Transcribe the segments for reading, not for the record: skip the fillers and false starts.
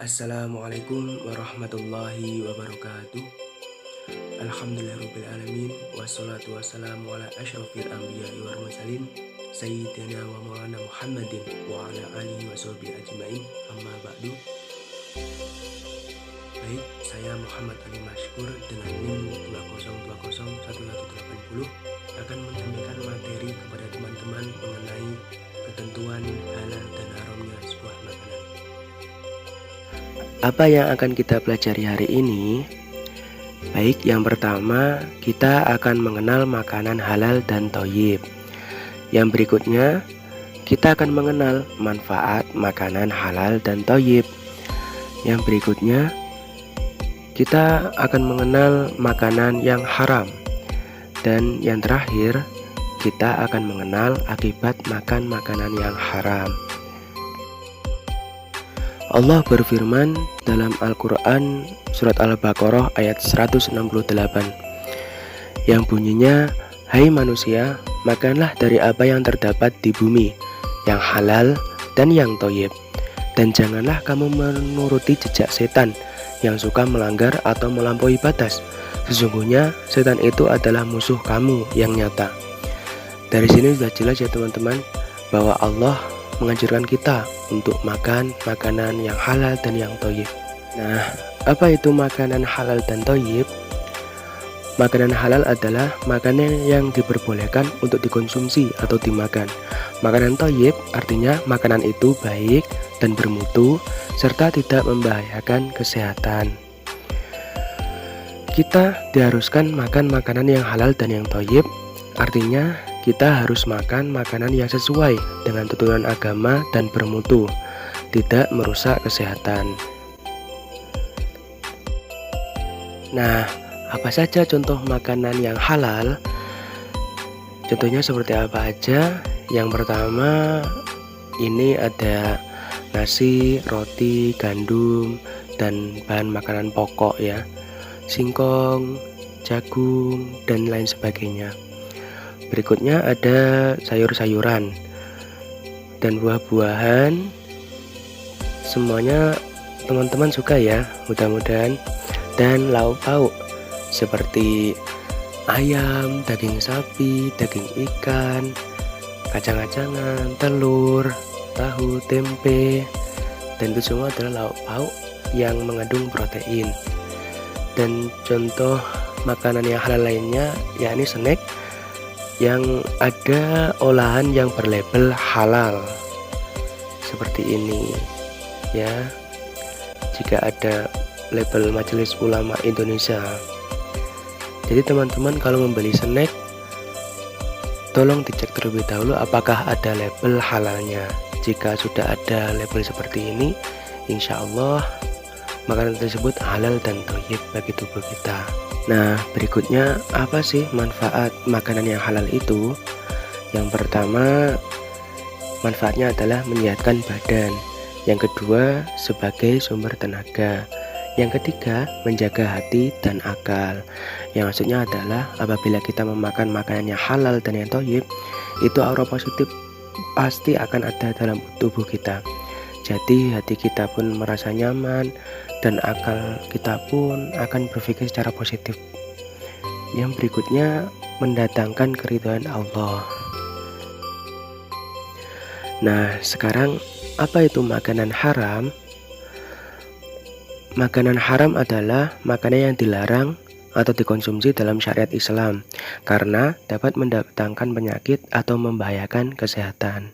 Assalamualaikum warahmatullahi wabarakatuh. Alhamdulillahirrabbilalamin. Wassalatu wassalamu ala ashrafil anbiya'i wal mursalin Sayyidina wa maulana Muhammadin wa ala alihi wa sahbihi ajma'in. Amma ba'du. Baik, saya Muhammad Ali Mashkur dengan NIM 20201180 akan menyampaikan materi kepada teman-teman mengenai ketentuan halal dan haramnya sebuah makanan. Apa yang akan kita pelajari hari ini? Baik, yang pertama kita akan mengenal makanan halal dan thayyib. Yang berikutnya kita akan mengenal manfaat makanan halal dan thayyib. Yang berikutnya kita akan mengenal makanan yang haram. Dan yang terakhir kita akan mengenal akibat makan makanan yang haram. Allah berfirman dalam Al-Quran surat Al-Baqarah ayat 168 yang bunyinya, "Hai manusia, makanlah dari apa yang terdapat di bumi, yang halal dan yang thayyib, dan janganlah kamu menuruti jejak setan yang suka melanggar atau melampaui batas. Sesungguhnya setan itu adalah musuh kamu yang nyata." Dari sini sudah jelas ya teman-teman, bahwa Allah menganjurkan kita untuk makan makanan yang halal dan yang thayyib. Nah, apa itu makanan halal dan thayyib? Makanan halal adalah makanan yang diperbolehkan untuk dikonsumsi atau dimakan. Makanan thayyib artinya makanan itu baik dan bermutu serta tidak membahayakan kesehatan. Kita diharuskan makan makanan yang halal dan yang thayyib, artinya kita harus makan makanan yang sesuai dengan tuntunan agama dan bermutu, tidak merusak kesehatan. Nah, apa saja contoh makanan yang halal? Contohnya seperti apa aja? Yang pertama, ini ada nasi, roti, gandum, dan bahan makanan pokok ya, singkong, jagung, dan lain sebagainya. Berikutnya ada sayur-sayuran dan buah-buahan. Semuanya teman-teman suka ya, mudah-mudahan. Dan lauk pauk seperti ayam, daging sapi, daging ikan, kacang-kacangan, telur, tahu, tempe. Dan itu semua adalah lauk pauk yang mengandung protein. Dan contoh makanan yang halal lainnya yakni snack yang ada olahan yang berlabel halal seperti ini ya. Jika ada label Majelis Ulama Indonesia, jadi teman-teman kalau membeli snack tolong dicek terlebih dahulu apakah ada label halalnya. Jika sudah ada label seperti ini, insya Allah makanan tersebut halal dan thayyib bagi tubuh kita. Nah, berikutnya apa sih manfaat makanan yang halal itu? Yang pertama, manfaatnya adalah menyehatkan badan. Yang kedua, sebagai sumber tenaga. Yang ketiga, menjaga hati dan akal. Yang maksudnya adalah apabila kita memakan makanan yang halal dan yang thayyib, itu aura positif pasti akan ada dalam tubuh kita. Jadi hati kita pun merasa nyaman dan akal kita pun akan berpikir secara positif. Yang berikutnya, mendatangkan keridhaan Allah. Nah, sekarang apa itu makanan haram? Makanan haram adalah makanan yang dilarang atau dikonsumsi dalam syariat Islam karena dapat mendatangkan penyakit atau membahayakan kesehatan.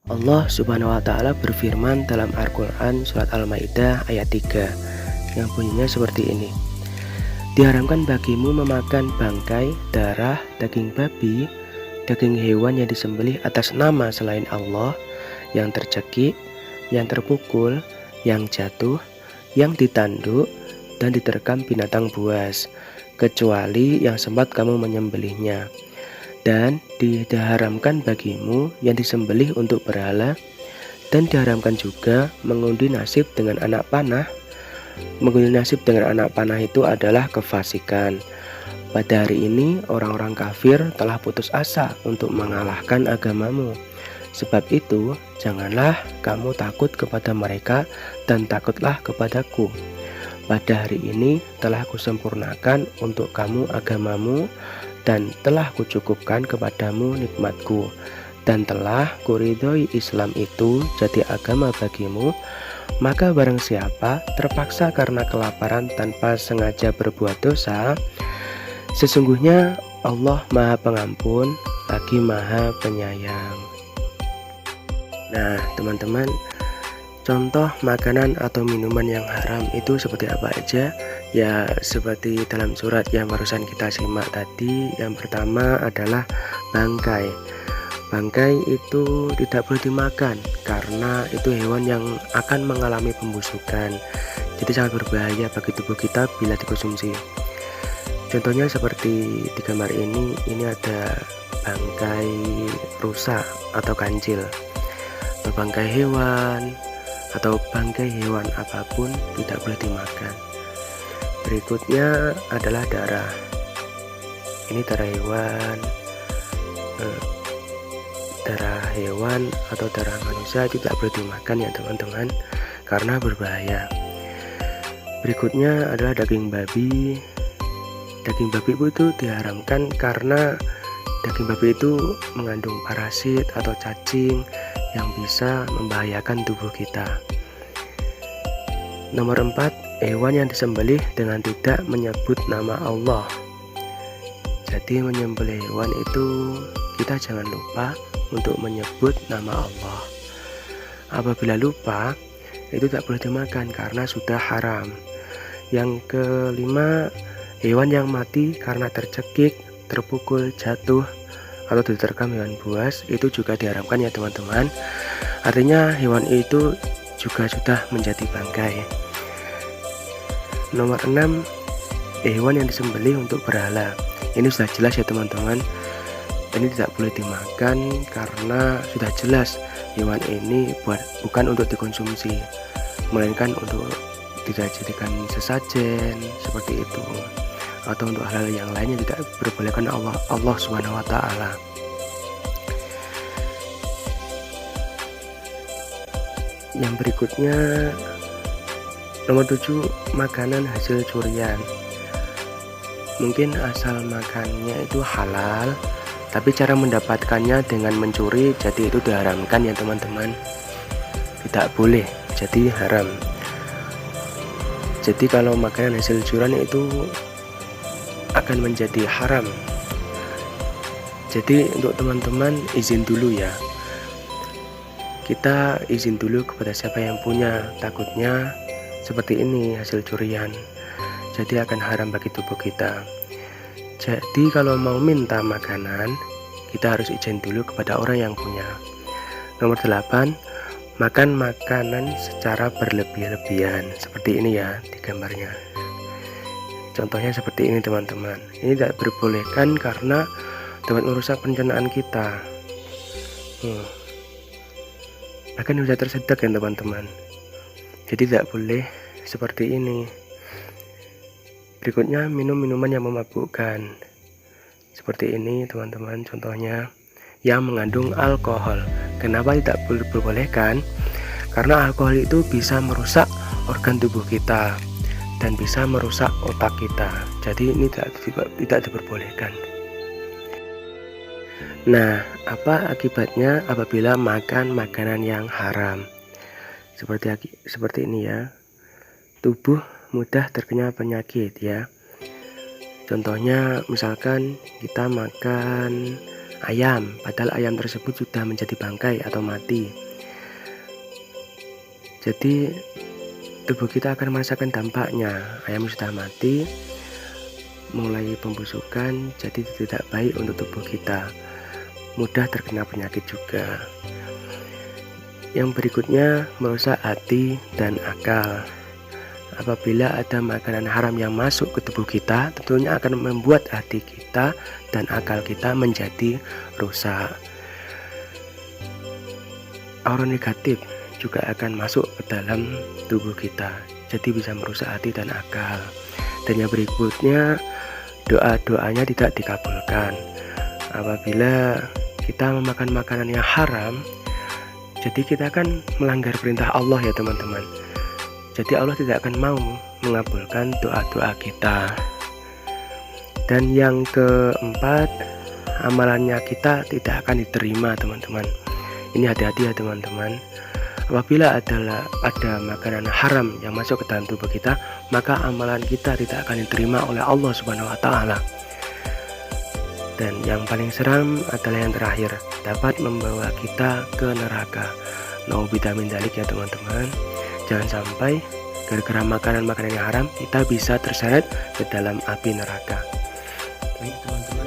Allah Subhanahu wa Ta'ala berfirman dalam Al-Quran surat Al-Maidah ayat 3 yang bunyinya seperti ini, "Diharamkan bagimu memakan bangkai, darah, daging babi, daging hewan yang disembelih atas nama selain Allah, yang tercekik, yang terpukul, yang jatuh, yang ditanduk, dan diterkam binatang buas, kecuali yang sempat kamu menyembelihnya. Dan diharamkan bagimu yang disembelih untuk berhala, dan diharamkan juga mengundi nasib dengan anak panah." Mengundi nasib dengan anak panah itu adalah kefasikan. Pada hari ini orang-orang kafir telah putus asa untuk mengalahkan agamamu. Sebab itu, Janganlah kamu takut kepada mereka dan takutlah kepadaku. Pada hari ini telah kusempurnakan untuk kamu agamamu dan telah kucukupkan kepadamu nikmatku dan telah kuridhoi Islam itu jadi agama bagimu. Maka barang siapa terpaksa karena kelaparan tanpa sengaja berbuat dosa, sesungguhnya Allah Maha Pengampun lagi Maha Penyayang. Nah teman-teman, contoh makanan atau minuman yang haram itu seperti apa aja? Ya seperti dalam surat yang barusan kita simak tadi. Yang pertama adalah bangkai. Bangkai itu tidak boleh dimakan karena itu hewan yang akan mengalami pembusukan. Jadi sangat berbahaya bagi tubuh kita bila dikonsumsi. Contohnya seperti di gambar ini ada bangkai rusa atau kancil, atau bangkai hewan, atau bangkai hewan apapun tidak boleh dimakan. Berikutnya adalah darah. Ini darah hewan atau darah manusia tidak boleh dimakan ya teman-teman, karena berbahaya. Berikutnya adalah daging babi. Daging babi itu diharamkan karena daging babi itu mengandung parasit atau cacing yang bisa membahayakan tubuh kita. Nomor 4, hewan yang disembelih dengan tidak menyebut nama Allah. Jadi menyembelih hewan itu kita jangan lupa untuk menyebut nama Allah. Apabila lupa, itu tak boleh dimakan karena sudah haram. Yang kelima, hewan yang mati karena tercekik, terpukul, jatuh, atau diterkam hewan buas itu juga diharamkan ya teman-teman. Artinya hewan itu juga sudah menjadi bangkai. Nomor 6, hewan yang disembelih untuk berhala. Ini sudah jelas ya teman-teman, ini tidak boleh dimakan karena sudah jelas hewan ini bukan untuk dikonsumsi, melainkan untuk dijadikan sesajen seperti itu, atau untuk hal-hal yang lainnya tidak diperbolehkan Allah Subhanahu wa Ta'ala. Yang berikutnya nomor 7, makanan hasil curian. Mungkin asal makannya itu halal, tapi cara mendapatkannya dengan mencuri, jadi itu diharamkan ya teman-teman. Tidak boleh, jadi haram. Jadi kalau makanan hasil curian itu akan menjadi haram. Jadi untuk teman-teman izin dulu ya. Kita izin dulu kepada siapa yang punya, takutnya seperti ini hasil curian. Jadi akan haram bagi tubuh kita. Jadi kalau mau minta makanan, kita harus izin dulu kepada orang yang punya. Nomor 8, makan makanan secara berlebih-lebihan. Seperti ini ya di gambarnya. Contohnya seperti ini teman-teman. Ini tidak diperbolehkan karena dapat merusak pencernaan kita. Bahkan bisa tersedak ya teman-teman. Jadi tidak boleh seperti ini. Berikutnya minum minuman yang memabukkan. Seperti ini teman-teman, contohnya yang mengandung alkohol. Kenapa tidak diperbolehkan? Karena alkohol itu bisa merusak organ tubuh kita dan bisa merusak otak kita. Jadi ini tidak diperbolehkan. Nah, apa akibatnya apabila makan makanan yang haram? Seperti ini ya. Tubuh mudah terkena penyakit ya. Contohnya misalkan kita makan ayam, padahal ayam tersebut sudah menjadi bangkai atau mati. Jadi tubuh kita akan merasakan dampaknya. Ayam sudah mati, mulai pembusukan, jadi tidak baik untuk tubuh kita, mudah terkena penyakit juga. Yang berikutnya merusak hati dan akal. Apabila ada makanan haram yang masuk ke tubuh kita, tentunya akan membuat hati kita dan akal kita menjadi rusak. Aura negatif juga akan masuk ke dalam tubuh kita, jadi bisa merusak hati dan akal. Dan yang berikutnya, doa-doanya tidak dikabulkan. Apabila kita memakan makanan yang haram, Jadi kita kan melanggar perintah Allah ya teman-teman. Jadi Allah tidak akan mau mengabulkan doa-doa kita. Dan yang keempat, amalannya kita tidak akan diterima teman-teman. Ini hati-hati ya teman-teman. Apabila ada makanan haram yang masuk ke dalam tubuh kita, maka amalan kita tidak akan diterima oleh Allah Subhanahu wa taala. Dan yang paling seram adalah yang terakhir, dapat membawa kita ke neraka. Nauzubillah min dzalik ya teman-teman. Jangan sampai gara-gara makanan-makanan yang haram kita bisa terseret ke dalam api neraka. Baik teman-teman,